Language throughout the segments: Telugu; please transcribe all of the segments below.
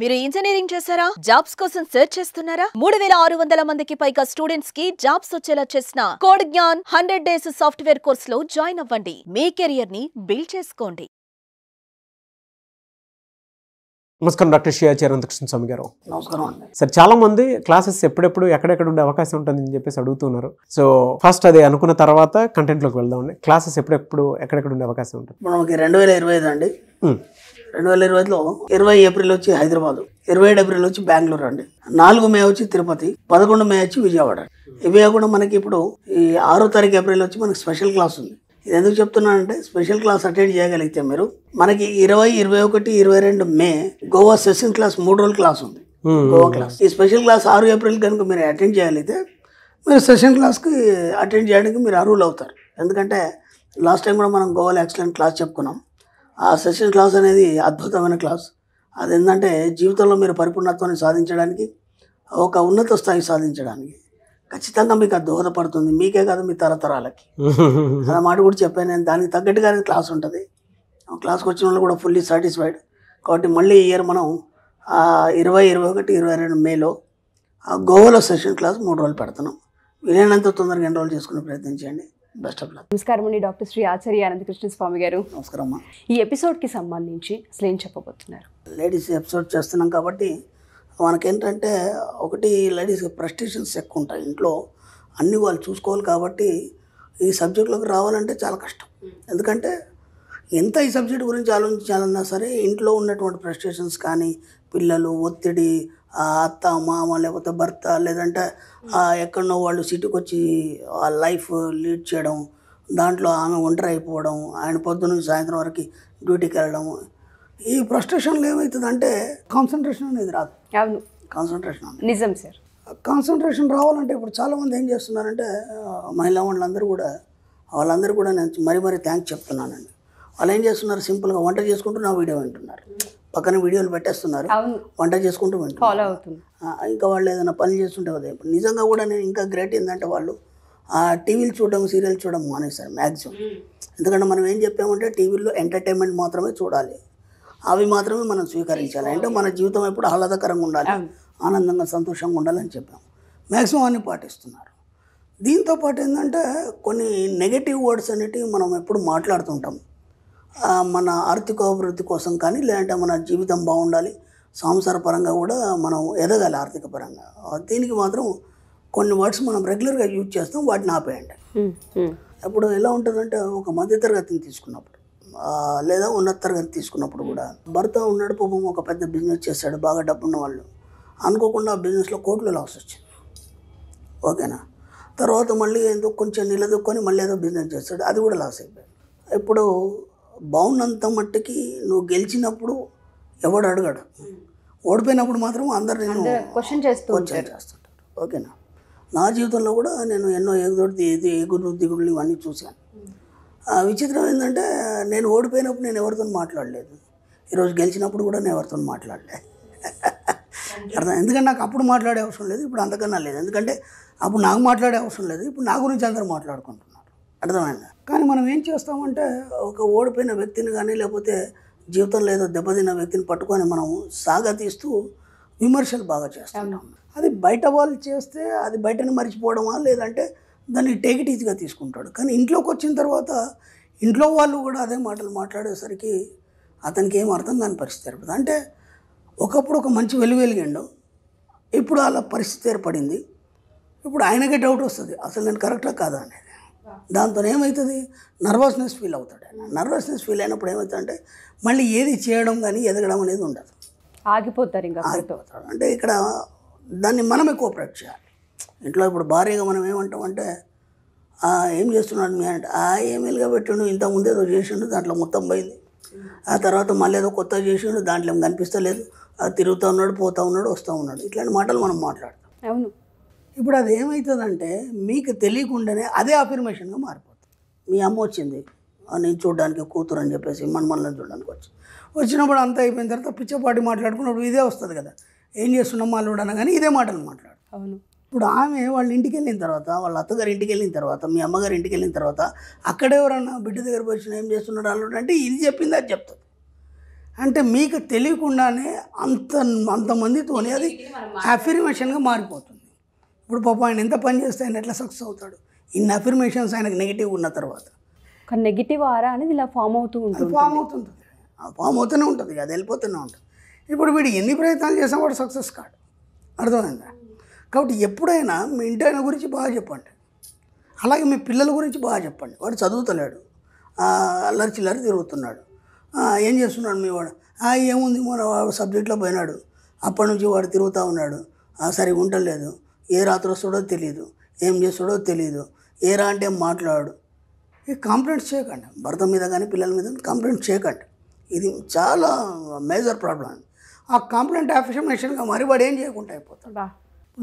మీరు ఇంజనీరింగ్ చేశారా? జాబ్స్ కోసం సెర్చ్ చేస్తున్నారా? 3600 మందికి పైగా స్టూడెంట్స్ కి జాబ్స్ వచ్చేలా చేసిన code Gyan 100 days software course లో జాయిన్ అవ్వండి. మీ కెరియర్ ని బిల్డ్ చేసుకోండి. నమస్కారం డాక్టర్ శ్రీయాచార్య అనంతకృష్ణ స్వామి గారు. నమస్కారం అండి. సార్, చాలా మంది క్లాసెస్ ఎప్పుడెప్పుడు ఎక్కడెక్కడ ఉండే అవకాశం ఉంటుందని చెప్పేసి అడుగుతున్నారు. సో ఫస్ట్ అది అనుకున్న తర్వాత కంటెంట్లోకి వెళ్దామండి. క్లాసెస్ ఎప్పుడెప్పుడు ఎక్కడెక్కడ ఉండే అవకాశం ఉంటుంది? మనకి 2025 అండి. 2025లో 20 ఏప్రిల్ వచ్చి హైదరాబాద్, 27 ఏప్రిల్ వచ్చి బెంగళూరు అండి, 4 మే వచ్చి తిరుపతి, 11 మే వచ్చి విజయవాడ. ఇవే కూడా మనకి ఇప్పుడు ఈ 6 తారీఖు ఏప్రిల్ వచ్చి మనకి స్పెషల్ క్లాస్ ఉంది. ఇది ఎందుకు చెప్తున్నానంటే స్పెషల్ క్లాస్ అటెండ్ చేయగలిగితే మీరు మనకి 20, 21, 22 మే గోవా సెషన్ క్లాస్ 3 రోజుల క్లాస్ ఉంది. గోవా క్లాస్. ఈ స్పెషల్ క్లాస్ 6 ఏప్రిల్ కనుక మీరు అటెండ్ చేయగలిగితే మీరు సెషన్ క్లాస్కి అటెండ్ చేయడానికి మీరు అర్హులు అవుతారు. ఎందుకంటే లాస్ట్ టైం కూడా మనం గోవాలో ఎక్సలెంట్ క్లాస్ చెప్పుకున్నాం. ఆ సెషన్ క్లాస్ అనేది అద్భుతమైన క్లాస్. అది ఏంటంటే జీవితంలో మీరు పరిపూర్ణత్వాన్ని సాధించడానికి, ఒక ఉన్నత స్థాయి సాధించడానికి ఖచ్చితంగా మీకు అది దోహదపడుతుంది. మీకే కాదు, మీ తరతరాలకి. ఆ మాట కూడా చెప్పాను నేను. దానికి తగ్గట్టుగానే క్లాస్ ఉంటుంది. క్లాస్కి వచ్చిన వాళ్ళు కూడా ఫుల్లీ సాటిస్ఫైడ్. కాబట్టి మళ్ళీ ఈ ఇయర్ మనం 20, 21, 22 మేలో గోవాలో సెషన్ క్లాస్ 3 రోజులు పెడుతున్నాం. వీలైనంత తొందరగా ఎన్రోల్ చేసుకునే ప్రయత్నం చేయండి. Best of luck. నమస్కారం అండి డాక్టర్ శ్రీ ఆచార్య అనంతకృష్ణ స్వామి గారు. నమస్కారం అమ్మా. ఈ ఎపిసోడ్కి సంబంధించి అసలు ఏం చెప్పబోతున్నారు? లేడీస్ ఎపిసోడ్ చేస్తున్నాం కాబట్టి మనకేంటంటే ఒకటి, లేడీస్ ప్రెస్టేషన్స్ ఎక్కువ ఉంటాయి ఇంట్లో, అన్నీ వాళ్ళు చూసుకోవాలి. కాబట్టి ఈ సబ్జెక్టులోకి రావాలంటే చాలా కష్టం. ఎందుకంటే ఎంత ఈ సబ్జెక్ట్ గురించి ఆలోచించాలన్నా సరే ఇంట్లో ఉన్నటువంటి ప్రెస్టేషన్స్ కానీ, పిల్లలు, ఒత్తిడి, అత్త మామ, లేకపోతే భర్త, లేదంటే ఎక్కడనో వాళ్ళు సిటీకి వచ్చి ఆ లైఫ్ లీడ్ చేయడం, దాంట్లో ఆమె ఒంటరి అయిపోవడం, ఆయన పొద్దున్న నుంచి సాయంత్రం వరకు డ్యూటీకి వెళ్ళడం, ఈ ఫ్రస్ట్రేషన్లో ఏమవుతుందంటే కాన్సన్ట్రేషన్ అనేది రాదు. అవును, కాన్సన్ట్రేషన్ అనేది నిజం సార్. కాన్సన్ట్రేషన్ రావాలంటే ఇప్పుడు చాలామంది ఏం చేస్తున్నారంటే మహిళా వాళ్ళందరూ కూడా నేను మరీ థ్యాంక్స్ చెప్తున్నానండి. వాళ్ళు ఏం చేస్తున్నారు, సింపుల్గా వంట చేసుకుంటూ నా వీడియో వింటున్నారు, పక్కన వీడియోలు పెట్టేస్తున్నారు, వంట చేసుకుంటూ ఫాలో అవుతుంది. ఇంకా వాళ్ళు ఏదైనా పని చేస్తుంటే కదా. ఇప్పుడు నిజంగా కూడా నేను ఇంకా గ్రేట్ ఏంటంటే వాళ్ళు టీవీలు చూడడం, సీరియల్ చూడడం మానేశారు మ్యాక్సిమం. ఎందుకంటే మనం ఏం చెప్పామంటే టీవీలో ఎంటర్టైన్మెంట్ మాత్రమే చూడాలి, అవి మాత్రమే మనం స్వీకరించాలి. అంటే మన జీవితం ఎప్పుడు ఆహ్లాదకరంగా ఉండాలి, ఆనందంగా సంతోషంగా ఉండాలని చెప్పాము. మ్యాక్సిమం అన్నీ పాటిస్తున్నారు. దీంతోపాటు ఏంటంటే కొన్ని నెగటివ్ వర్డ్స్ అనేటివి మనం ఎప్పుడు మాట్లాడుతుంటాం. మన ఆర్థిక అభివృద్ధి కోసం కానీ, లేదంటే మన జీవితం బాగుండాలి, సంసార పరంగా కూడా మనం ఎదగాలి ఆర్థిక పరంగా. దీనికి మాత్రం కొన్ని వర్డ్స్ మనం రెగ్యులర్గా యూజ్ చేస్తాం, వాటిని ఆపేయండి. ఇప్పుడు ఎలా ఉంటుందంటే ఒక మధ్యతరగతిని తీసుకున్నప్పుడు లేదా ఉన్నత తరగతి తీసుకున్నప్పుడు కూడా భర్త ఉన్నాడు, పాపం ఒక పెద్ద బిజినెస్ చేశాడు, బాగా డబ్బున్న వాళ్ళు, అనుకోకుండా ఆ బిజినెస్లో కోట్లు లాస్ వచ్చింది. ఓకేనా? తర్వాత మళ్ళీ ఎందుకు కొంచెం నిలదొక్కొని మళ్ళీ ఏదో బిజినెస్ చేస్తాడు, అది కూడా లాస్ అయిపోయింది. ఇప్పుడు బాగున్నంత మట్టుకి నువ్వు గెలిచినప్పుడు ఎవడు అడగడు, ఓడిపోయినప్పుడు మాత్రం అందరు నేను క్వశ్చన్ చేస్తుంటారు. ఓకేనా? నా జీవితంలో కూడా నేను ఎన్నో ఎగురు దిగుడులు ఇవన్నీ చూశాను. విచిత్రం ఏంటంటే నేను ఓడిపోయినప్పుడు నేను ఎవరితో మాట్లాడలేదు, ఈరోజు గెలిచినప్పుడు కూడా నేను ఎవరితో మాట్లాడలేదు. అర్థం? ఎందుకంటే నాకు అప్పుడు మాట్లాడే అవసరం లేదు, ఇప్పుడు అంతకన్నా లేదు. ఎందుకంటే అప్పుడు నాకు మాట్లాడే అవసరం లేదు, ఇప్పుడు నా గురించి అందరూ మాట్లాడుకుంటున్నారు. అర్థమైందా? కానీ మనం ఏం చేస్తామంటే ఒక ఓడిపోయిన వ్యక్తిని కానీ, లేకపోతే జీవితంలో ఏదో దెబ్బతిన్న వ్యక్తిని పట్టుకొని మనం సాగతీస్తూ విమర్శలు బాగా చేస్తాం. అది బయట వాళ్ళు చేస్తే అది బయటని మర్చిపోవడమా, లేదంటే దాన్ని టేక్ ఇట్ ఈజీగా తీసుకుంటాడు. కానీ ఇంట్లోకి వచ్చిన తర్వాత ఇంట్లో వాళ్ళు కూడా అదే మాటలు మాట్లాడేసరికి అతనికి ఏం అర్థం కాని పరిస్థితి ఏర్పడుతుంది. అంటే ఒకప్పుడు ఒక మంచి వెలిగిండు, ఇప్పుడు అలా పరిస్థితి ఏర్పడింది. ఇప్పుడు ఆయనకే డౌట్ వస్తుంది, అసలు నేను కరెక్టా కాదా అనేది. దాంతో ఏమవుతుంది, నర్వస్నెస్ ఫీల్ అవుతాడు. నర్వస్నెస్ ఫీల్ అయినప్పుడు ఏమవుతుందంటే మళ్ళీ ఏది చేయడం కానీ ఎదగడం అనేది ఉండదు, ఆగిపోతారు. ఇంకా ఆగిపోతాడు. అంటే ఇక్కడ దాన్ని మనమే కోఆపరేట్ చేయాలి. ఇంట్లో ఇప్పుడు భార్యగా మనం ఏమంటామంటే ఏం చేస్తున్నాడు మీ అంటే, ఏమేలుగా పెట్టిండు, ఇంత ముందేదో చేసిండు, దాంట్లో మొత్తం పోయింది, ఆ తర్వాత మళ్ళీ ఏదో కొత్తగా చేసిండు, దాంట్లో ఏం కనిపిస్తలేదు, తిరుగుతూ ఉన్నాడు, పోతూ ఉన్నాడు, వస్తూ ఉన్నాడు, ఇట్లాంటి మాటలు మనం మాట్లాడతాం. అవును. ఇప్పుడు అది ఏమవుతుందంటే మీకు తెలియకుండానే అదే అఫర్మేషన్గా మారిపోతుంది. మీ అమ్మ వచ్చింది నేను చూడడానికి కూతురు అని చెప్పేసి మనల్ని చూడడానికి వచ్చినప్పుడు అంతా అయిపోయిన తర్వాత పిచ్చపాటి మాట్లాడుకున్నప్పుడు ఇదే వస్తుంది కదా, ఏం చేస్తున్నాం వాళ్ళు అనగానే ఇదే మాటలు మాట్లాడు. అవును. ఇప్పుడు ఆమె వాళ్ళ ఇంటికి వెళ్ళిన తర్వాత, వాళ్ళ అత్తగారి ఇంటికి వెళ్ళిన తర్వాత, మీ అమ్మగారి ఇంటికి వెళ్ళిన తర్వాత అక్కడ ఎవరన్నా బిడ్డ దగ్గర వచ్చిన ఏం చేస్తున్నాడు అల్లుడు అంటే ఇది చెప్పింది అది చెప్తుంది. అంటే మీకు తెలియకుండానే అంతమందితోనే అది అఫర్మేషన్గా మారిపోతుంది. ఇప్పుడు పాప ఆయన ఎంత పని చేస్తే ఆయన ఎట్లా సక్సెస్ అవుతాడు? ఇన్ని అఫర్మేషన్స్ ఆయనకు నెగిటివ్ ఉన్న తర్వాత ఒక నెగిటివ్ ఆరా అనేది ఇలా ఫామ్ అవుతూ ఉంటుంది. ఫామ్ అవుతూనే ఉంటుంది, అది వెళ్ళిపోతూనే ఉంటుంది. ఇప్పుడు వీడు ఎన్ని ప్రయత్నాలు చేసినా వాడు సక్సెస్ కాడు, అర్థమైందా? కాబట్టి ఎప్పుడైనా మీ ఇంటి ఆయన గురించి బాగా చెప్పండి, అలాగే మీ పిల్లల గురించి బాగా చెప్పండి. వాడు చదువుతలేడు, అల్లరి చిల్లరి తిరుగుతున్నాడు, ఏం చేస్తున్నాడు మీ వాడు? ఏముంది మన వాడు సబ్జెక్ట్లో పోయినాడు, అప్పటి నుంచి వాడు తిరుగుతూ ఉన్నాడు, సరిగా ఉండలేదు, ఏ రాత్రి వస్తాడో తెలియదు, ఏం చేస్తాడో తెలియదు, ఏరా అంటే మాట్లాడు. ఈ కంప్లైంట్స్ చేయకండి, భర్త మీద కానీ పిల్లల మీద కంప్లైంట్ చేయకండి. ఇది చాలా మేజర్ ప్రాబ్లం. ఆ కంప్లైంట్ అఫర్మేషన్గా మరి వాడు ఏం చేయకుండా అయిపోతాడు.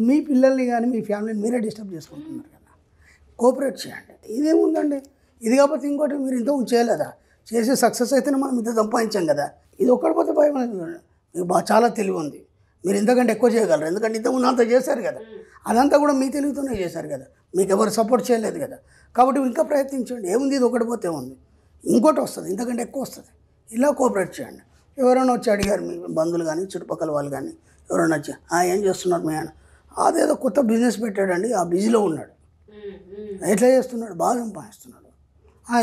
మీ పిల్లల్ని కానీ మీ ఫ్యామిలీని మీరే డిస్టర్బ్ చేసుకుంటున్నారు కదా, కోఆపరేట్ చేయండి. ఇదేముందండి, ఇది కాకపోతే ఇంకోటి మీరు ఇంత చేయలేదా? చేసి సక్సెస్ అయితేనే మనం ఇంత సంపాదించాం కదా. ఇది ఒక్కడి పోతే భయం అనేది మీకు చాలా తెలివి ఉంది, మీరు ఇంతకంటే ఎక్కువ చేయగలరు. ఎందుకంటే ఇంతకుముందు అంత చేశారు కదా, అదంతా కూడా మీ తెలివితోనే చేశారు కదా, మీకు ఎవరు సపోర్ట్ చేయలేదు కదా. కాబట్టి ఇంకా ప్రయత్నించండి. ఏముంది, ఇది ఒకటి పోతే ఉంది, ఇంకోటి వస్తుంది, ఇంతకంటే ఎక్కువ వస్తుంది. ఇలా కోఆపరేట్ చేయండి. ఎవరైనా వచ్చి అడిగారు, మీ బంధువులు కానీ చుట్టుపక్కల వాళ్ళు కానీ ఎవరైనా వచ్చి ఏం చేస్తున్నారు మీ ఆయన? అదేదో కొత్త బిజినెస్ పెట్టాడండి, ఆ బిజీలో ఉన్నాడు. ఎట్లా చేస్తున్నాడు? బాగా సంపాదిస్తున్నాడు.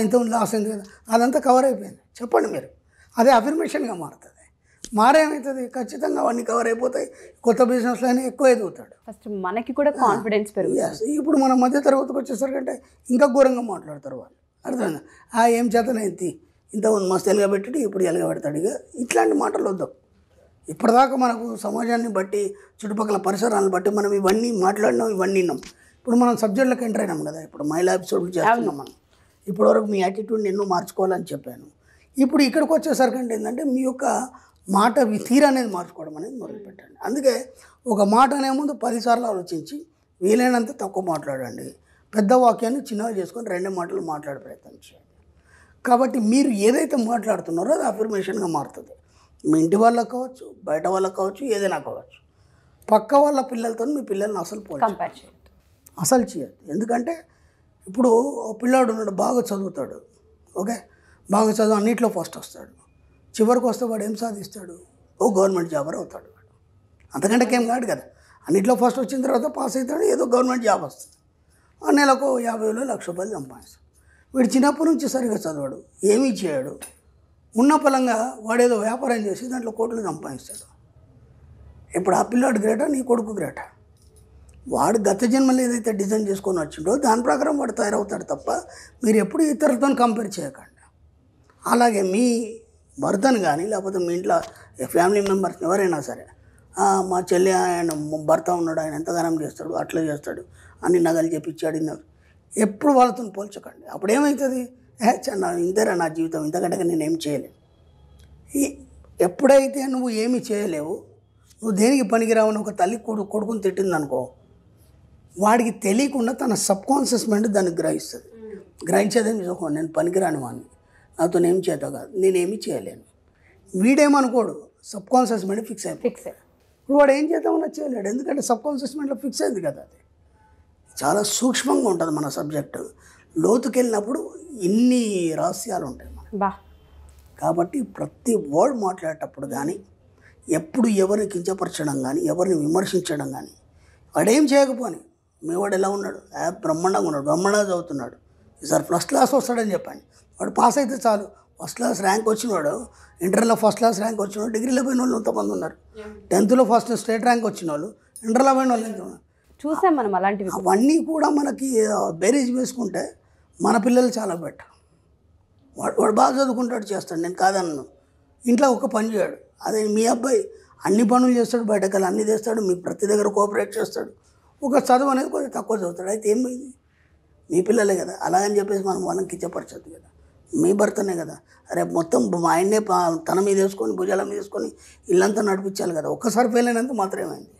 ఇంత లాస్ అయింది కదా, అదంతా కవర్ అయిపోయింది. చెప్పండి మీరు, అదే అఫర్మేషన్గా మారుతుంది. మారేమవుతుంది, ఖచ్చితంగా అవన్నీ కవర్ అయిపోతాయి. కొత్త బిజినెస్లో అయినా ఎక్కువ ఎదుగుతాడు. ఫస్ట్ మనకి కూడా కాన్ఫిడెన్స్ పెరుగుతుంది. ఇప్పుడు మన మధ్య తరగతికి వచ్చేసరికంటే ఇంకా ఘోరంగా మాట్లాడతారు వాళ్ళు, అర్థమైందా? ఏం చేతనైంది, ఇంతకుముందు మస్తు ఎలగబెట్టి ఇప్పుడు ఎలగబెడతాడు. ఇక ఇట్లాంటి మాటలు వద్దాం. ఇప్పటిదాకా మనకు సమాజాన్ని బట్టి చుట్టుపక్కల పరిసరాలను బట్టి మనం ఇవన్నీ మాట్లాడినాం, ఇవన్నీ విన్నాం. ఇప్పుడు మనం సబ్జెక్టులకు ఎంటర్ అయినాం కదా. ఇప్పుడు మహిళా ఎపిసోడ్లు చేస్తున్నాం మనం. ఇప్పటివరకు మీ యాటిట్యూడ్ని ఎన్నో మార్చుకోవాలని చెప్పాను. ఇప్పుడు ఇక్కడికి వచ్చేసరికి అంటే ఏంటంటే మీ యొక్క మాట తీరు అనేది మార్చుకోవడం అనేది మొదలుపెట్టండి. అందుకే ఒక మాట అనే ముందు 10 సార్లు ఆలోచించి వీలైనంత తక్కువ మాట్లాడండి. పెద్ద వాక్యాన్ని చిన్నగా చేసుకొని 2 మాటలు మాట్లాడే ప్రయత్నం చేయండి. కాబట్టి మీరు ఏదైతే మాట్లాడుతున్నారో అది అఫర్మేషన్గా మారుతుంది. మీ ఇంటి వాళ్ళకి కావచ్చు, బయట వాళ్ళకి కావచ్చు, ఏదైనా కావచ్చు. పక్క వాళ్ళ పిల్లలతో మీ పిల్లల్ని అసలు కంపేర్ చేయొద్దు, అసలు చేయొద్దు. ఎందుకంటే ఇప్పుడు పిల్లాడు ఉన్నాడు, బాగా చదువుతాడు, ఓకే, బాగా చదువు అన్నింటిలో ఫస్ట్ వస్తాడు. చివరికి వస్తే వాడు ఏం సాధిస్తాడు? గవర్నమెంట్ జాబర్ అవుతాడు వాడు. అంతకంటే ఏం కాదు కదా. అన్నింటిలో ఫస్ట్ వచ్చిన తర్వాత పాస్ అవుతాడు, ఏదో గవర్నమెంట్ జాబ్ వస్తుంది. నెలకు 50,000 1,00,000 రూపాయలు సంపాదిస్తాడు. వీడు చిన్నప్పటి నుంచి సరిగా చదవాడు, ఏమీ చేయడు, ఉన్న పలంగా వాడేదో వ్యాపారం చేసి దాంట్లో కోట్లు సంపాదిస్తాడు. ఇప్పుడు ఆ పిల్లాడు గ్రేటా, నీ కొడుకు గ్రేటా? వాడు గత జన్మలో ఏదైతే డిజైన్ చేసుకొని వచ్చిండో దాని ప్రకారం వాడు తయారవుతాడు తప్ప మీరు ఎప్పుడు ఇతరులతో కంపేర్ చేయకండి. అలాగే మీ భర్తను కానీ లేకపోతే మీ ఇంట్లో ఫ్యామిలీ మెంబర్స్ ఎవరైనా సరే, మా చెల్లి ఆయన భర్త ఉన్నాడు, ఆయన ఎంతగానం చేస్తాడు, అట్లా చేస్తాడు, అన్ని నగలు చెప్పించాడు, ఎప్పుడు వాళ్ళతో పోల్చకండి. అప్పుడు ఏమవుతుంది? ఇంతేరా నా జీవితం, ఇంతకంటే నేనేం చేయలేను. ఎప్పుడైతే నువ్వు ఏమి చేయలేవు, నువ్వు దేనికి పనికిరావని ఒక తల్లి కొడుకుని తిట్టిందనుకో, వాడికి తెలియకుండా తన సబ్కాన్షియస్ మైండ్ దాన్ని గ్రహిస్తుంది. గ్రహించేదేమి చూసుకో, నేను పనికిరాని వాడిని, నాతో ఏం చేత కాదు, నేనేమి చేయలేను. వీడేమనుకోడు, సబ్కాన్షియస్ మైండ్ ఫిక్స్ అయిపోయి వాడు ఏం చేద్దామన్నా చేయలేడు. ఎందుకంటే సబ్కాన్షియస్ మైండ్లో ఫిక్స్ అయింది కదా. అది చాలా సూక్ష్మంగా ఉంటుంది మన సబ్జెక్టు. లోతుకెళ్ళినప్పుడు ఇన్ని రహస్యాలు ఉంటాయి మనకి. కాబట్టి ప్రతి వర్డ్ మాట్లాడేటప్పుడు కానీ, ఎప్పుడు ఎవరిని కించపరచడం కానీ, ఎవరిని విమర్శించడం కానీ, వాడేం చేయకపోని మీ వాడు ఎలా ఉన్నాడు, బ్రహ్మాండంగా ఉన్నాడు, బ్రహ్మాండంగా చదువుతున్నాడు, ఈసారి ఫస్ట్ క్లాస్ వస్తాడని చెప్పండి. వాడు పాస్ అయితే చాలు. ఫస్ట్ క్లాస్ ర్యాంక్ వచ్చినవాడు, ఇంటర్లో ఫస్ట్ క్లాస్ ర్యాంక్ వచ్చినవాడు, డిగ్రీలో పోయిన వాళ్ళు ఎంతమంది ఉన్నారు, 10th ఫస్ట్ స్టేట్ ర్యాంక్ వచ్చిన వాళ్ళు, ఇంటర్లో పోయిన వాళ్ళు ఎంత ఉన్నారు, చూసాం మనం అలాంటివి. అవన్నీ కూడా మనకి బేరీజ్ వేసుకుంటే మన పిల్లలు చాలా బెటర్. వాడు బాగా చదువుకుంటాడు, చేస్తాడు, నేను కాదన్నాను. ఇంట్లో ఒక పని చేయడు. అదే మీ అబ్బాయి అన్ని పనులు చేస్తాడు, బయటకెళ్ళి అన్నీ చేస్తాడు, మీకు ప్రతి దగ్గర కోఆపరేట్ చేస్తాడు. ఒక చదువు అనేది కొంచెం తక్కువ చదువుతాడు. అయితే ఏమైంది? మీ పిల్లలే కదా. అలాగని చెప్పేసి మనం వాళ్ళని కించపరచద్దు కదా. మీ భర్తనే కదా. రేపు మొత్తం ఆయన్నే తన మీద వేసుకొని భుజాల మీద వేసుకొని ఇల్లంతా నడిపించాలి కదా. ఒక్కసారి ఫెయిల్ అయినందుకు మాత్రం ఏమైంది?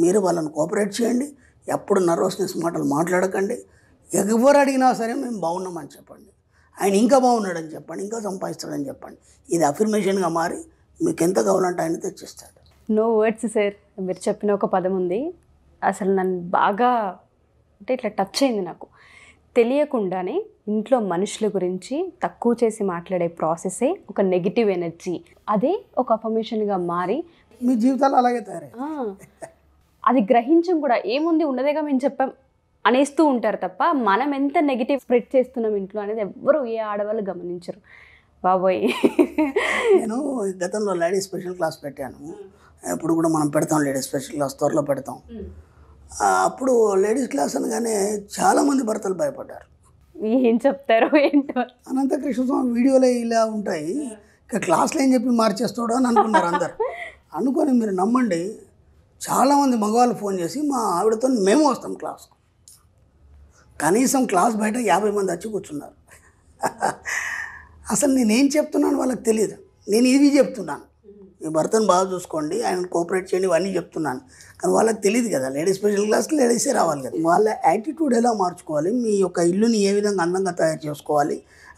మీరు వాళ్ళని కోఆపరేట్ చేయండి. ఎప్పుడు నర్వస్నెస్ మాటలు మాట్లాడకండి. ఎవరు అడిగినా సరే మేము బాగున్నామని చెప్పండి. ఆయన ఇంకా బాగున్నాడని చెప్పండి, ఇంకా సంపాదిస్తాడని చెప్పండి. ఇది అఫర్మేషన్గా మారి మీకు ఎంత కావాలంటే ఆయన తెచ్చిస్తాడు. No words sir. మీరు చెప్పిన ఒక పదం ఉంది, అసలు నన్ను బాగా అంటే ఇట్లా టచ్ అయింది నాకు. తెలియకుండానే ఇంట్లో మనుషుల గురించి తక్కువ చేసి మాట్లాడే ప్రాసెసే ఒక నెగిటివ్ ఎనర్జీ. అదే ఒక అఫర్మేషన్గా మారి మీ జీవితాలు అలాగే తయారై అది గ్రహించం కూడా ఏముంది ఉన్నదేగా మేము చెప్పాం అనేస్తూ ఉంటారు తప్ప మనం ఎంత నెగిటివ్ స్ప్రెడ్ చేస్తున్నాం ఇంట్లో అనేది ఎవ్వరు ఏ ఆడవాళ్ళు గమనించరు. బాబోయ్, నేను గతంలో లేడీస్ స్పెషల్ క్లాస్ పెట్టాను. ఇప్పుడు కూడా మనం పెడతాం లేడీస్ స్పెషల్ క్లాస్, త్వరలో పెడతాం. అప్పుడు లేడీస్ క్లాస్ అనగానే చాలామంది భర్తలు భయపడ్డారు. ఏం చెప్తారో ఏంటో. అనంతకృష్ణ స్వామి వీడియోలో ఇలా ఉంటాయి, ఇక క్లాస్లో ఏం చెప్పి మార్చేస్తాడో అని అనుకున్నారు అందరు. అనుకొని మీరు నమ్మండి, చాలామంది మగవాళ్ళు ఫోన్ చేసి మా ఆవిడతో మేము వస్తాం క్లాస్కు. కనీసం క్లాస్ బయట 50 మంది వచ్చి కూర్చున్నారు. అసలు నేనేం చెప్తున్నాను వాళ్ళకి తెలియదు. నేను ఇవి చెప్తున్నాను, మీ భర్తను బాగా చూసుకోండి, ఆయన కోఆపరేట్ చేయండి, ఇవన్నీ చెప్తున్నాను. కానీ వాళ్ళకి తెలియదు కదా, లేడీస్ స్పెషల్ క్లాస్కి లేడీసే రావాలి కదా. వాళ్ళ యాటిట్యూడ్ ఎలా మార్చుకోవాలి, మీ యొక్క ఇల్లుని ఏ విధంగా అందంగా తయారు చేసుకోవాలి,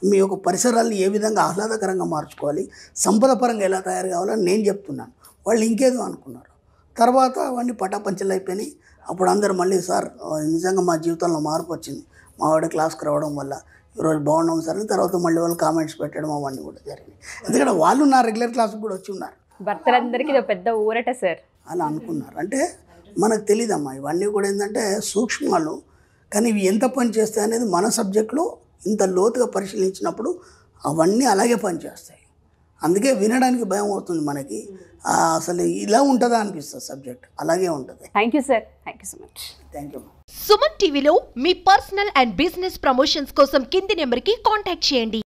మీ యొక్క పరిసరాలను ఏ విధంగా ఆహ్లాదకరంగా మార్చుకోవాలి, సంపద పరంగా ఎలా తయారు కావాలని నేను చెప్తున్నాను. వాళ్ళు ఇంకేదో అనుకున్నారు. తర్వాత అవన్నీ పటాపంచలు అయిపోయినాయి. అప్పుడు అందరూ మళ్ళీ సార్ నిజంగా మా జీవితంలో మార్పు వచ్చింది, మా ఆవిడ క్లాస్కి రావడం వల్ల ఈరోజు బాగున్నాం సార్ అని తర్వాత మళ్ళీ వాళ్ళు కామెంట్స్ పెట్టడం అవన్నీ కూడా జరిగినాయి. ఎందుకంటే వాళ్ళు నా రెగ్యులర్ క్లాస్కి కూడా వచ్చి ఉన్నారు. భర్తలందరికీ ఇది పెద్ద ఊరట సార్ అలా అనుకున్నారు. అంటే మనకు తెలియదమ్మా, ఇవన్నీ కూడా ఏంటంటే సూక్ష్మాలు, కానీ ఇవి ఎంత పని చేస్తాయి అనేది మన సబ్జెక్టులో ఇంత లోతుగా పరిశీలించినప్పుడు అవన్నీ అలాగే పనిచేస్తాయి. అందుకే వినడానికి భయం అవుతుంది మనకి, అసలు ఇలా ఉంటుందా అనిపిస్తుంది సబ్జెక్ట్, అలాగే ఉంటుంది. Thank you sir, thank you so much. Thank you. Suman టీవీలో మీ పర్సనల్ అండ్ బిజినెస్ ప్రమోషన్స్ కోసం కింది నెంబర్కి కాంటాక్ట్ చేయండి.